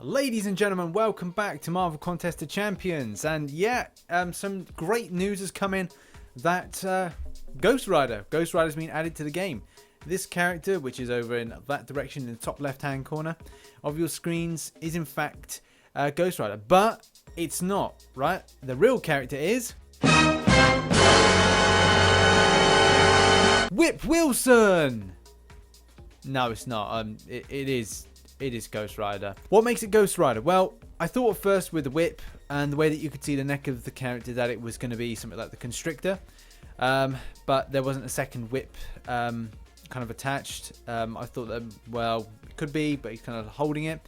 Ladies and gentlemen, welcome back to Marvel Contest of Champions. And yeah, some great news has come in that Ghost Rider's been added to the game. This character, which is over in that direction in the top left hand corner of your screens, is in fact Ghost Rider. But it's not, right? The real character is Whip Wilson! No, it's not. It is Ghost Rider. What makes it Ghost Rider? Well, I thought at first with the whip and the way that you could see the neck of the character that it was going to be something like the Constrictor. But there wasn't a second whip kind of attached. I thought that, well, it could be, but he's kind of holding it.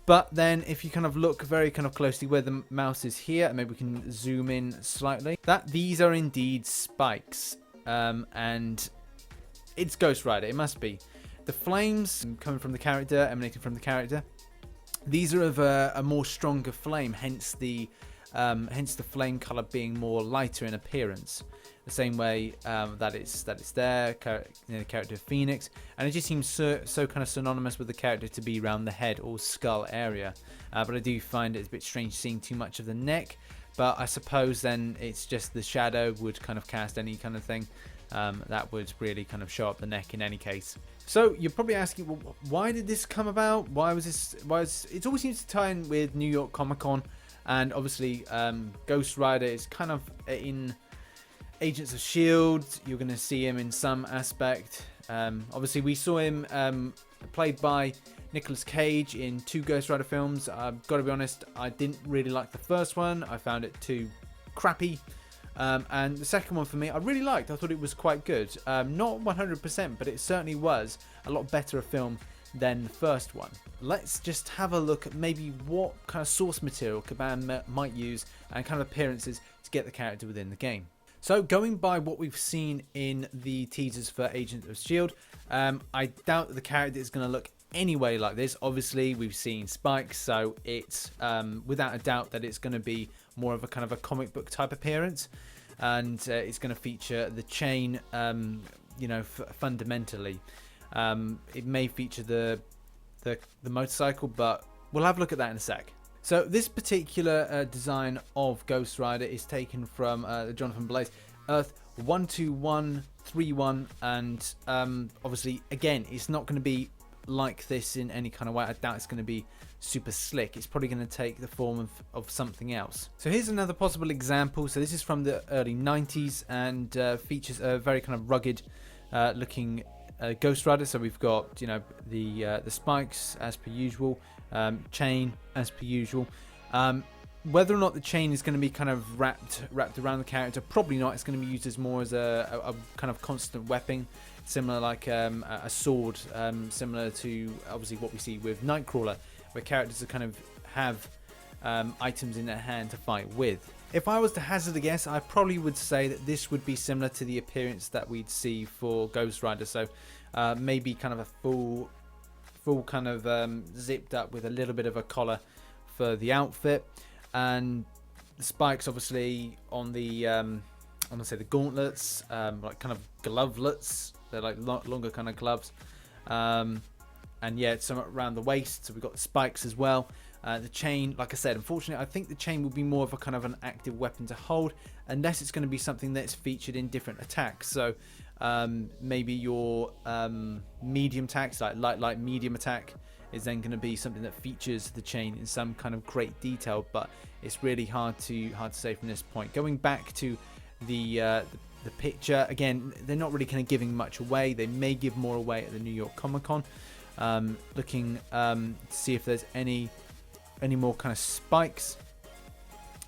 But then if you kind of look very kind of closely where the mouse is here, and maybe we can zoom in slightly, that these are indeed spikes. And it's Ghost Rider. It must be. The flames coming from the character, emanating from the character, these are of a more stronger flame, hence the flame color being more lighter in appearance. The same way that it's there, the character of Phoenix, and it just seems so kind of synonymous with the character to be around the head or skull area. But I do find it a bit strange seeing too much of the neck. But I suppose then it's just the shadow would kind of cast any kind of thing. That would really kind of show up the neck in any case. So you're probably asking, well, why did this come about? Why was this? It always seems to tie in with New York Comic Con, and obviously Ghost Rider is kind of in Agents of S.H.I.E.L.D. You're going to see him in some aspect. Obviously we saw him played by Nicolas Cage in 2 Ghost Rider films. I've got to be honest, I didn't really like the first one. I found it too crappy. And the second one for me, I really liked. I thought it was quite good. Not 100%, but it certainly was a lot better a film than the first one. Let's just have a look at maybe what kind of source material Caban might use and kind of appearances to get the character within the game. So going by what we've seen in the teasers for Agents of S.H.I.E.L.D., I doubt that the character is going to look anyway like this. Obviously we've seen spikes, so it's without a doubt that it's going to be more of a kind of a comic book type appearance, and it's going to feature the chain, you know, fundamentally. It may feature the motorcycle, but we'll have a look at that in a sec. So this particular design of Ghost Rider is taken from the Jonathan Blaze Earth 12131, and obviously again it's not going to be like this in any kind of way. I doubt it's going to be super slick. It's probably going to take the form of something else. So here's another possible example. So this is from the early 90s and features a very kind of rugged looking Ghost Rider. So we've got, you know, the spikes as per usual, chain as per usual. Whether or not the chain is going to be kind of wrapped around the character, probably not. It's going to be used as more as a kind of constant weapon, similar like a sword, similar to obviously what we see with Nightcrawler, where characters are kind of have items in their hand to fight with. If I was to hazard a guess, I probably would say that this would be similar to the appearance that we'd see for Ghost Rider. So maybe kind of a full kind of zipped up with a little bit of a collar for the outfit, and the spikes obviously on the I'm gonna say the gauntlets, like kind of glovelets. They're like longer kind of gloves, and yeah, some around the waist. So we've got the spikes as well. The chain, like I said, unfortunately, I think the chain will be more of a kind of an active weapon to hold, unless it's going to be something that's featured in different attacks. So maybe your medium attacks, like light medium attack, is then going to be something that features the chain in some kind of great detail. But it's really hard to say from this point. Going back to the picture again, they're not really kind of giving much away. They may give more away at the New York Comic Con. Looking to see if there's any more kind of spikes.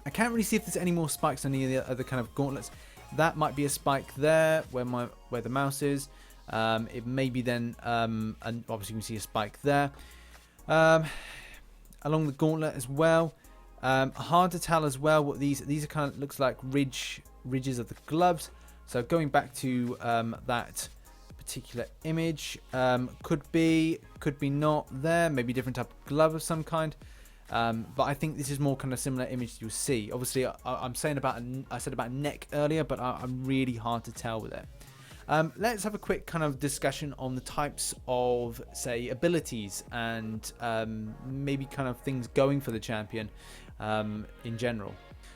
I can't really see if there's any more spikes on any of the other kind of gauntlets. That might be a spike there where the mouse is. It may be then, and obviously you can see a spike there. Along the gauntlet as well. Hard to tell as well what these are kind of looks like ridges of the gloves. So going back to that particular image, could be not there. Maybe different type of glove of some kind. But I think this is more kind of similar image you'll see. Obviously, I said about neck earlier, but I'm really hard to tell with it. Let's have a quick kind of discussion on the types of, say, abilities and maybe kind of things going for the champion in general.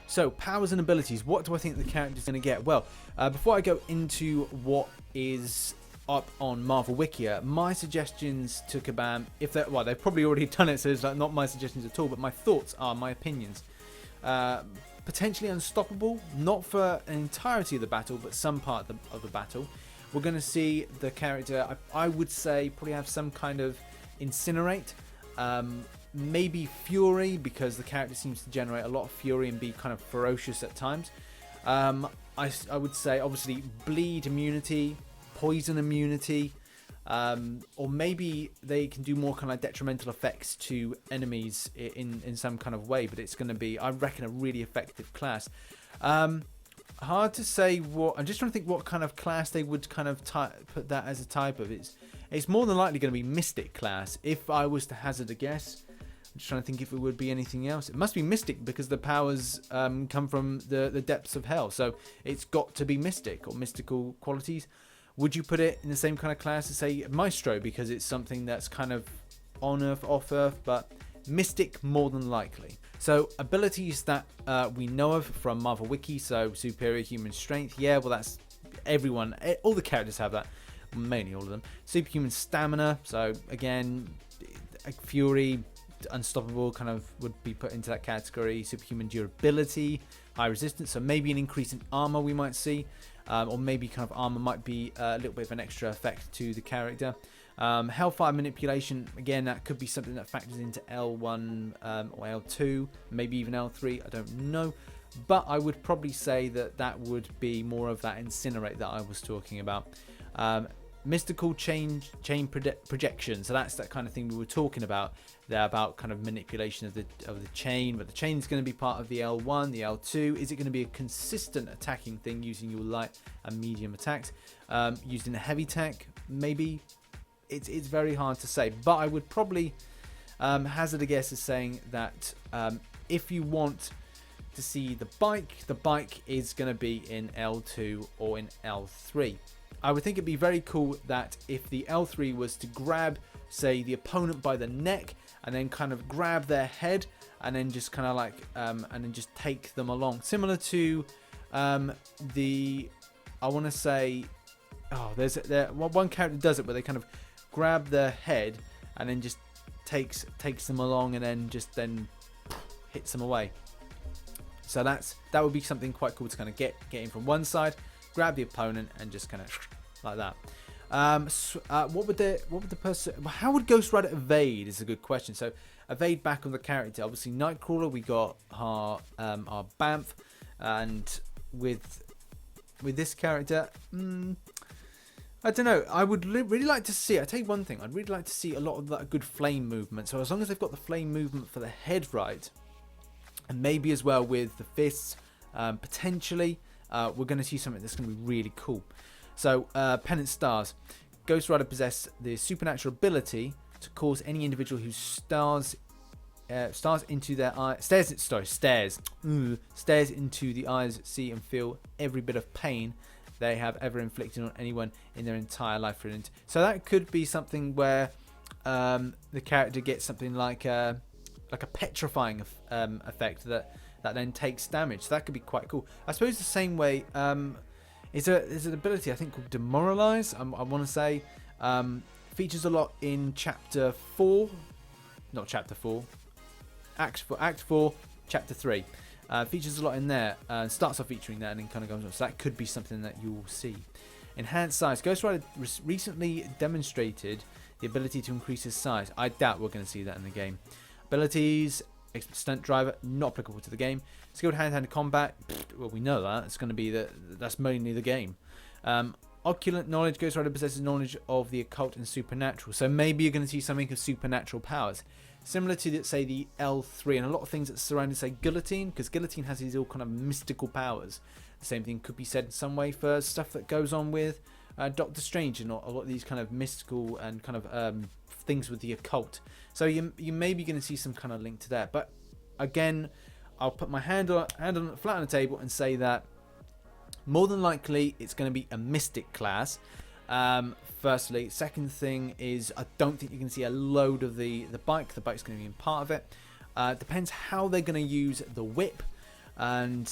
So, powers and abilities. What do I think the character's going to get? Well, before I go into what is up on Marvel Wikia, my suggestions to Kabam, if they're, well, they've probably already done it, so it's like not my suggestions at all, but my thoughts are, my opinions. Potentially unstoppable, not for an entirety of the battle, but some part of the battle. We're going to see the character, I would say, probably have some kind of incinerate, maybe fury, because the character seems to generate a lot of fury and be kind of ferocious at times. I would say, obviously, bleed immunity, poison immunity, or maybe they can do more kind of like detrimental effects to enemies in some kind of way, but it's going to be, I reckon, a really effective class. Hard to say what, I'm just trying to think what kind of class they would kind of put that as a type of. It's more than likely going to be Mystic class, if I was to hazard a guess. I'm just trying to think if it would be anything else. It must be Mystic because the powers come from the depths of hell, so it's got to be Mystic or mystical qualities. Would you put it in the same kind of class as, say, Maestro, because it's something that's kind of on Earth, off Earth, but Mystic more than likely. So, abilities that we know of from Marvel Wiki, so superior human strength, yeah, well, that's everyone, all the characters have that, mainly all of them. Superhuman stamina, so again, fury, unstoppable kind of would be put into that category. Superhuman durability, high resistance, so maybe an increase in armor we might see. Or maybe kind of armor might be a little bit of an extra effect to the character. Hellfire manipulation, again, that could be something that factors into L1 or L2, maybe even L3, I don't know. But I would probably say that that would be more of that incinerate that I was talking about. Mystical chain projection, so that's that kind of thing we were talking about there, about kind of manipulation of the chain, but the chain is going to be part of the L1, the L2. Is it going to be a consistent attacking thing using your light and medium attacks? Used in a heavy tech, maybe. It's very hard to say, but I would probably hazard a guess as saying that if you want to see the bike is going to be in L2 or in L3. I would think it'd be very cool that if the L3 was to grab, say, the opponent by the neck and then kind of grab their head and then just kind of like, and then just take them along. Similar to I want to say, there's one character does it where they kind of grab their head and then just takes them along and then hits them away. So that would be something quite cool to kind of get in from one side, grab the opponent and just kind of like that. What would the person? How would Ghost Rider evade? Is a good question. So evade back on the character. Obviously, Nightcrawler. We got our Bamf, and with this character, I don't know. I would really like to see. I tell you one thing. I'd really like to see a lot of that good flame movement. So as long as they've got the flame movement for the head right, and maybe as well with the fists, potentially. We're going to see something that's going to be really cool. So, Pennant Stars. Ghost Rider possess the supernatural ability to cause any individual who stares into their eyes, stares into the eyes, see and feel every bit of pain they have ever inflicted on anyone in their entire life. So that could be something where the character gets something like a petrifying effect that then takes damage. So that could be quite cool. I suppose the same way is an ability I think called Demoralize. I want to say features a lot in Chapter 4, not Chapter 4, Act 4, Chapter 3. Features a lot in there. Starts off featuring that and then kind of goes on. So that could be something that you will see. Enhanced size. Ghost Rider recently demonstrated the ability to increase his size. I doubt we're going to see that in the game. Abilities. Stunt driver, not applicable to the game. Skilled hand-to-hand combat, well, we know that. It's going to be that's mainly the game. Occult knowledge. Ghost Rider possesses knowledge of the occult and supernatural. So maybe you're going to see something of supernatural powers. Similar to, say, the L3 and a lot of things that surround, say, Guillotine, because Guillotine has these all kind of mystical powers. The same thing could be said in some way for stuff that goes on with Doctor Strange and a lot of these kind of mystical and kind of things with the occult. So you may be going to see some kind of link to that. But again, I'll put my hand on flat on the table and say that More than likely, it's going to be a Mystic class. Firstly. Second thing is, I don't think you can see a load of the bike. The bike's going to be in part of it. Depends how they're going to use the whip. And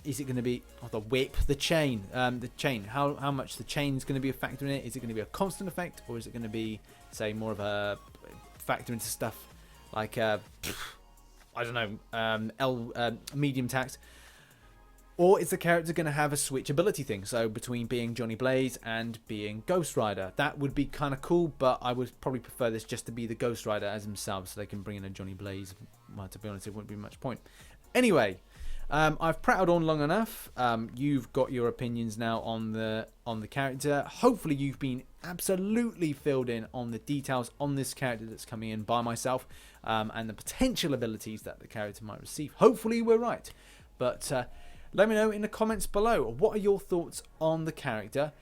is it going to be the whip, the chain, how much the chain is going to be a factor in it? Is it going to be a constant effect, or is it going to be, say, more of a factor into stuff like I don't know, medium tax? Or is the character going to have a switchability thing, so between being Johnny Blaze and being Ghost Rider? That would be kind of cool, but I would probably prefer this just to be the Ghost Rider as himself, so they can bring in a Johnny Blaze. Well, to be honest, it wouldn't be much point. Anyway, I've prattled on long enough. You've got your opinions now on the character. Hopefully you've been absolutely filled in on the details on this character that's coming in by myself, and the potential abilities that the character might receive. Hopefully we're right. But let me know in the comments below, what are your thoughts on the character?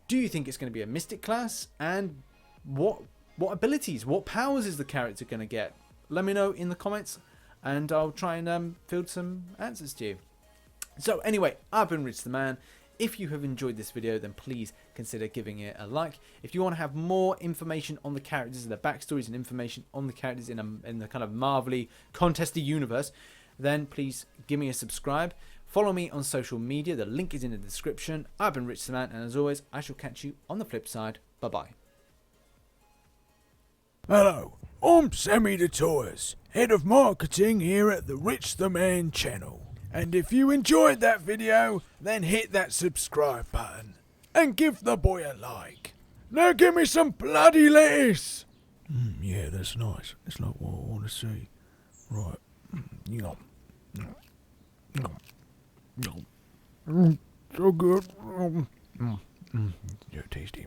Do you think it's going to be a Mystic class? And what abilities, what powers is the character going to get? Let me know in the comments, and I'll try and field some answers to you. So anyway, I've been RichTheMan. If you have enjoyed this video, then please consider giving it a like. If you want to have more information on the characters and the backstories and information on the characters in the kind of Marvel-y, contesty universe, then please give me a subscribe. Follow me on social media. The link is in the description. I've been RichTheMan, and as always, I shall catch you on the flip side. Bye-bye. Hello, I'm Sammy the Toys, Head of Marketing here at the RichTheMan channel. And if you enjoyed that video, then hit that subscribe button and give the boy a like. Now give me some bloody lettuce! Yeah, that's nice. That's like what I want to see. Right. Yum. So good. Yeah, tasty.